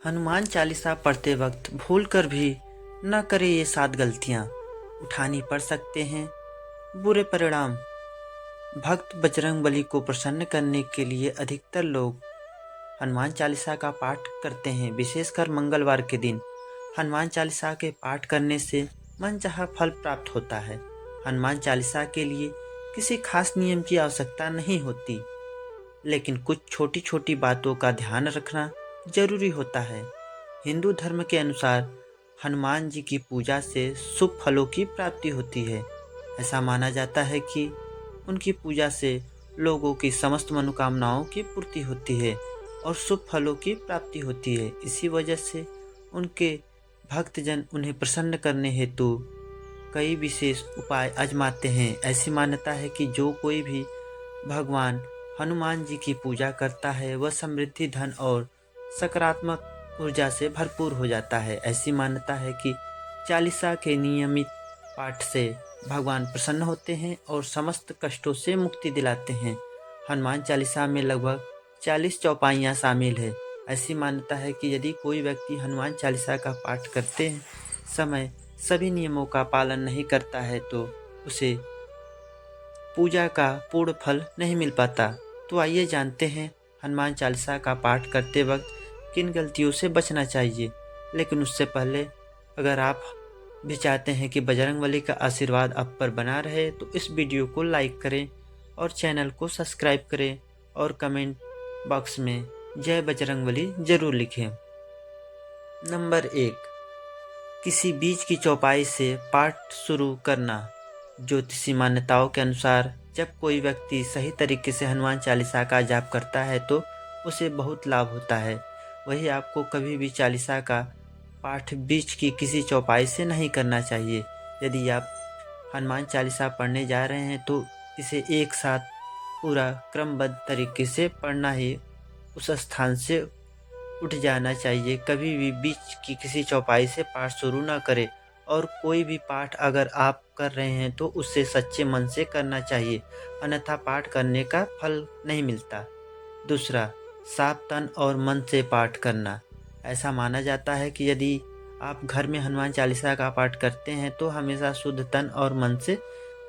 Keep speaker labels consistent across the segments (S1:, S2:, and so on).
S1: हनुमान चालीसा पढ़ते वक्त भूलकर भी न करें ये 7 गलतियाँ। उठानी पड़ सकते हैं बुरे परिणाम। भक्त बजरंगबली को प्रसन्न करने के लिए अधिकतर लोग हनुमान चालीसा का पाठ करते हैं। विशेषकर मंगलवार के दिन हनुमान चालीसा के पाठ करने से मनचाहा फल प्राप्त होता है। हनुमान चालीसा के लिए किसी खास नियम की आवश्यकता नहीं होती, लेकिन कुछ छोटी छोटी बातों का ध्यान रखना जरूरी होता है। हिंदू धर्म के अनुसार हनुमान जी की पूजा से शुभ फलों की प्राप्ति होती है। ऐसा माना जाता है कि उनकी पूजा से लोगों की समस्त मनोकामनाओं की पूर्ति होती है और शुभ फलों की प्राप्ति होती है। इसी वजह से उनके भक्तजन उन्हें प्रसन्न करने हेतु कई विशेष उपाय आजमाते हैं। ऐसी मान्यता है कि जो कोई भी भगवान हनुमान जी की पूजा करता है वह समृद्धि, धन और सकारात्मक ऊर्जा से भरपूर हो जाता है। ऐसी मान्यता है कि चालीसा के नियमित पाठ से भगवान प्रसन्न होते हैं और समस्त कष्टों से मुक्ति दिलाते हैं। हनुमान चालीसा में लगभग 40 चौपाइयाँ शामिल है। ऐसी मान्यता है कि यदि कोई व्यक्ति हनुमान चालीसा का पाठ करते समय सभी नियमों का पालन नहीं करता है तो उसे पूजा का पूर्ण फल नहीं मिल पाता। तो आइए जानते हैं हनुमान चालीसा का पाठ करते वक्त किन गलतियों से बचना चाहिए। लेकिन उससे पहले अगर आप भी चाहते हैं कि बजरंगबली का आशीर्वाद आप पर बना रहे तो इस वीडियो को लाइक करें और चैनल को सब्सक्राइब करें और कमेंट बॉक्स में जय बजरंगबली जरूर लिखें। नंबर 1, किसी बीच की चौपाई से पाठ शुरू करना। ज्योतिषी मान्यताओं के अनुसार जब कोई व्यक्ति सही तरीके से हनुमान चालीसा का जाप करता है तो उसे बहुत लाभ होता है। वही आपको कभी भी चालीसा का पाठ बीच की किसी चौपाई से नहीं करना चाहिए। यदि आप हनुमान चालीसा पढ़ने जा रहे हैं तो इसे एक साथ पूरा क्रमबद्ध तरीके से पढ़ना ही उस स्थान से उठ जाना चाहिए। कभी भी बीच की किसी चौपाई से पाठ शुरू ना करें और कोई भी पाठ अगर आप कर रहे हैं तो उससे सच्चे मन से करना चाहिए, अन्यथा पाठ करने का फल नहीं मिलता। दूसरा, साफ तन और मन से पाठ करना। ऐसा माना जाता है कि यदि आप घर में हनुमान चालीसा का पाठ करते हैं तो हमेशा शुद्ध तन और मन से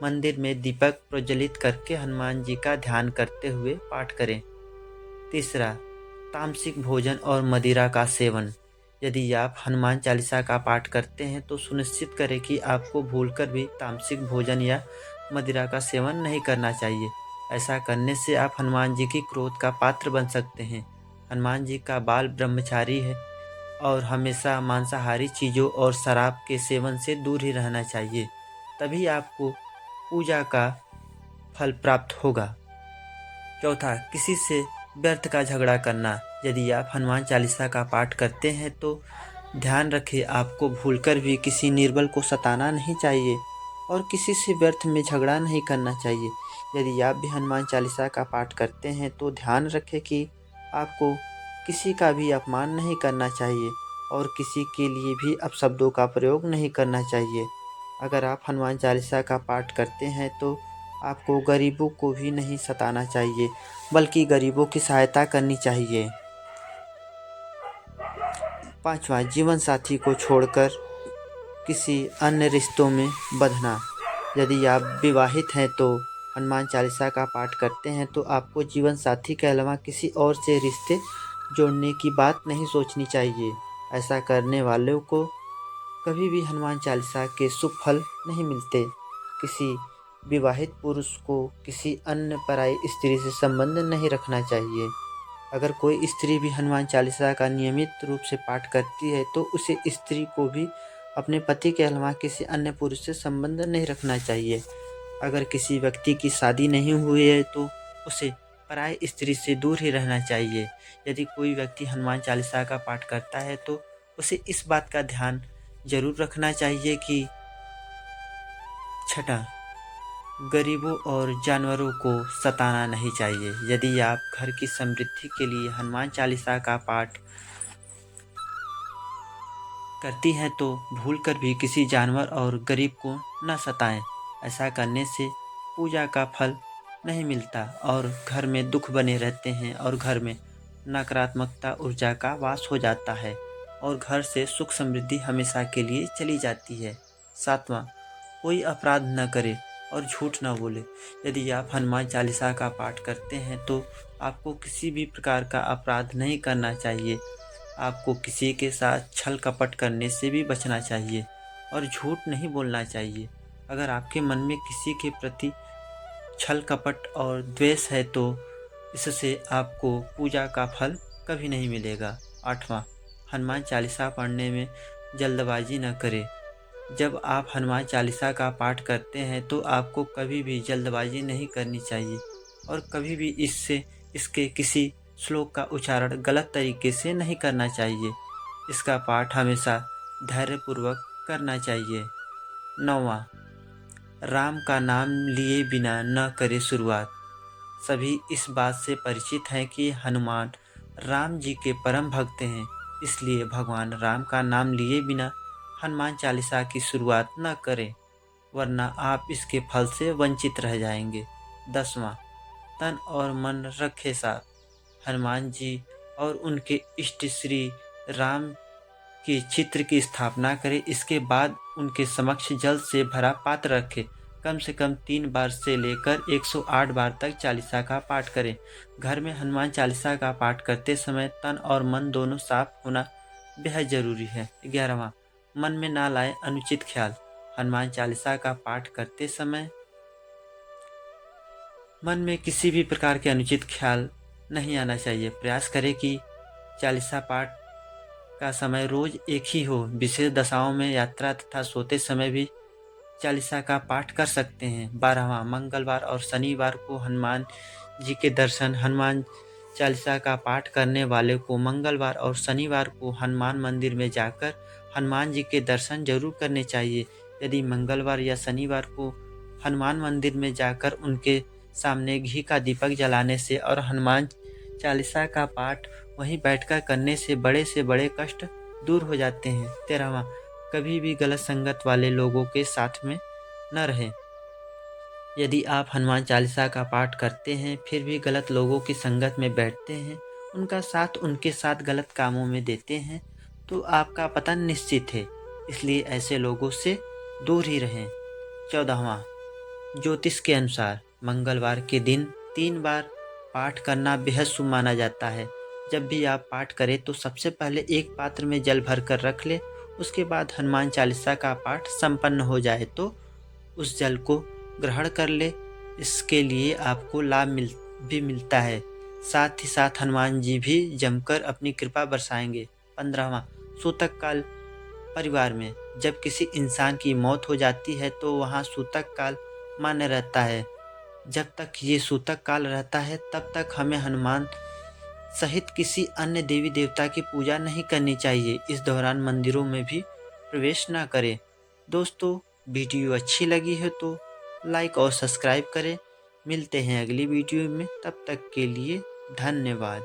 S1: मंदिर में दीपक प्रज्वलित करके हनुमान जी का ध्यान करते हुए पाठ करें। तीसरा, तामसिक भोजन और मदिरा का सेवन। यदि आप हनुमान चालीसा का पाठ करते हैं तो सुनिश्चित करें कि आपको भूलकर भी तामसिक भोजन या मदिरा का सेवन नहीं करना चाहिए। ऐसा करने से आप हनुमान जी की क्रोध का पात्र बन सकते हैं। हनुमान जी का बाल ब्रह्मचारी है और हमेशा मांसाहारी चीज़ों और शराब के सेवन से दूर ही रहना चाहिए, तभी आपको पूजा का फल प्राप्त होगा। चौथा, किसी से व्यर्थ का झगड़ा करना। यदि आप हनुमान चालीसा का पाठ करते हैं तो ध्यान रखें, आपको भूलकर भी किसी निर्बल को सताना नहीं चाहिए और किसी से व्यर्थ में झगड़ा नहीं करना चाहिए। यदि आप भी हनुमान चालीसा का पाठ करते हैं तो ध्यान रखें कि आपको किसी का भी अपमान नहीं करना चाहिए और किसी के लिए भी अपशब्दों का प्रयोग नहीं करना चाहिए। अगर आप हनुमान चालीसा का पाठ करते हैं तो आपको गरीबों को भी नहीं सताना चाहिए, बल्कि गरीबों की सहायता करनी चाहिए। पांचवा, जीवन साथी को छोड़कर किसी अन्य रिश्तों में बंधना। यदि आप विवाहित हैं तो हनुमान चालीसा का पाठ करते हैं तो आपको जीवन साथी के अलावा किसी और से रिश्ते जोड़ने की बात नहीं सोचनी चाहिए। ऐसा करने वालों को कभी भी हनुमान चालीसा के शुभ फल नहीं मिलते। किसी विवाहित पुरुष को किसी अन्य पराई स्त्री से संबंध नहीं रखना चाहिए। अगर कोई स्त्री भी हनुमान चालीसा का नियमित रूप से पाठ करती है तो उसे स्त्री को भी अपने पति के अलावा किसी अन्य पुरुष से संबंध नहीं रखना चाहिए। अगर किसी व्यक्ति की शादी नहीं हुई है तो उसे पराई स्त्री से दूर ही रहना चाहिए। यदि कोई व्यक्ति हनुमान चालीसा का पाठ करता है तो उसे इस बात का ध्यान जरूर रखना चाहिए कि छठा, गरीबों और जानवरों को सताना नहीं चाहिए। यदि आप घर की समृद्धि के लिए हनुमान चालीसा का पाठ करती हैं तो भूलकर भी किसी जानवर और गरीब को न सताएं। ऐसा करने से पूजा का फल नहीं मिलता और घर में दुख बने रहते हैं और घर में नकारात्मकता ऊर्जा का वास हो जाता है। और घर से सुख समृद्धि हमेशा के लिए चली जाती है। 7वां, कोई अपराध न करे और झूठ न बोले। यदि आप हनुमान चालीसा का पाठ करते हैं तो आपको किसी भी प्रकार का अपराध नहीं करना चाहिए। आपको किसी के साथ छल कपट करने से भी बचना चाहिए और झूठ नहीं बोलना चाहिए। अगर आपके मन में किसी के प्रति छल कपट और द्वेष है तो इससे आपको पूजा का फल कभी नहीं मिलेगा। 8वां, हनुमान चालीसा पढ़ने में जल्दबाजी न करें। जब आप हनुमान चालीसा का पाठ करते हैं तो आपको कभी भी जल्दबाजी नहीं करनी चाहिए और कभी भी इसके किसी श्लोक का उच्चारण गलत तरीके से नहीं करना चाहिए। इसका पाठ हमेशा धैर्यपूर्वक करना चाहिए। 9वां, राम का नाम लिए बिना न करे शुरुआत। सभी इस बात से परिचित हैं कि हनुमान राम जी के परम भक्त हैं, इसलिए भगवान राम का नाम लिए बिना हनुमान चालीसा की शुरुआत न करें, वरना आप इसके फल से वंचित रह जाएंगे। 10वां, तन और मन रखे साथ। हनुमान जी और उनके इष्ट श्री राम के चित्र की स्थापना करें। इसके बाद उनके समक्ष जल से भरा पात्र रखें। कम से कम 3 बार से लेकर 108 बार तक चालीसा का पाठ करें। घर में हनुमान चालीसा का पाठ करते समय तन और मन दोनों साफ होना बेहद जरूरी है। 11वां, मन में ना लाए अनुचित ख्याल। हनुमान चालीसा का पाठ करते समय मन में किसी भी प्रकार के अनुचित ख्याल नहीं आना चाहिए। प्रयास करें कि चालीसा पाठ का समय रोज एक ही हो। विशेष दशाओं में यात्रा तथा सोते समय भी चालीसा का पाठ कर सकते हैं। 12वां, मंगलवार और शनिवार को हनुमान जी के दर्शन। हनुमान चालीसा का पाठ करने वाले को मंगलवार और शनिवार को हनुमान मंदिर में जाकर हनुमान जी के दर्शन जरूर करने चाहिए। यदि मंगलवार या शनिवार को हनुमान मंदिर में जाकर उनके सामने घी का दीपक जलाने से और हनुमान चालीसा का पाठ वहीं बैठकर करने से बड़े कष्ट दूर हो जाते हैं। 13वां, कभी भी गलत संगत वाले लोगों के साथ में न रहें। यदि आप हनुमान चालीसा का पाठ करते हैं फिर भी गलत लोगों की संगत में बैठते हैं, उनके साथ गलत कामों में देते हैं तो आपका पतन निश्चित है। इसलिए ऐसे लोगों से दूर ही रहें। 14वां, ज्योतिष के अनुसार मंगलवार के दिन 3 बार पाठ करना बेहद शुभ माना जाता है। जब भी आप पाठ करें तो सबसे पहले एक पात्र में जल भर कर रख ले। उसके बाद हनुमान चालीसा का पाठ संपन्न हो जाए तो उस जल को ग्रहण कर ले। इसके लिए आपको लाभ भी मिलता है। साथ ही साथ हनुमान जी भी जमकर अपनी कृपा बरसाएंगे। 15वां, सूतक काल परिवार में जब किसी इंसान की मौत हो जाती है तो वहाँ सूतक काल मान्य रहता है। जब तक ये सूतक काल रहता है तब तक हमें हनुमान सहित किसी अन्य देवी देवता की पूजा नहीं करनी चाहिए। इस दौरान मंदिरों में भी प्रवेश ना करें। दोस्तों, वीडियो अच्छी लगी है तो लाइक और सब्सक्राइब करें। मिलते हैं अगली वीडियो में, तब तक के लिए धन्यवाद।